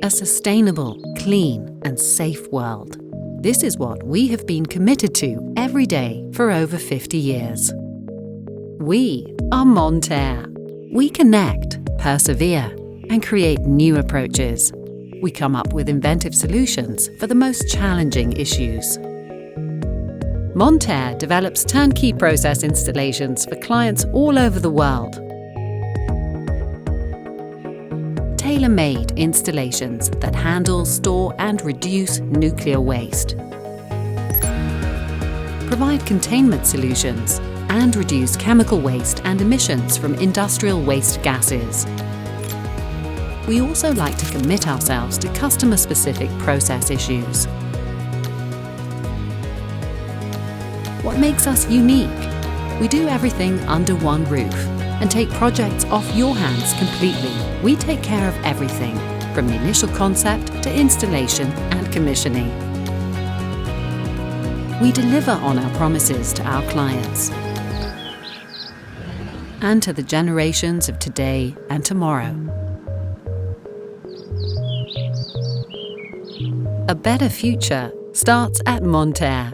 a sustainable, clean, and safe world. This is what we have been committed to every day for over 50 years. We are Montair. We connect, persevere, and create new approaches. We come up with inventive solutions for the most challenging issues. Montair develops turnkey process installations for clients all over the world. Tailor-made installations that handle, store, and reduce nuclear waste. Provide containment solutions and reduce chemical waste and emissions from industrial waste gases. We also like to commit ourselves to customer-specific process issues. What makes us unique? We do everything under one roof and take projects off your hands completely. We take care of everything, from the initial concept to installation and commissioning. We deliver on our promises to our clients and to the generations of today and tomorrow. A better future starts at Montair.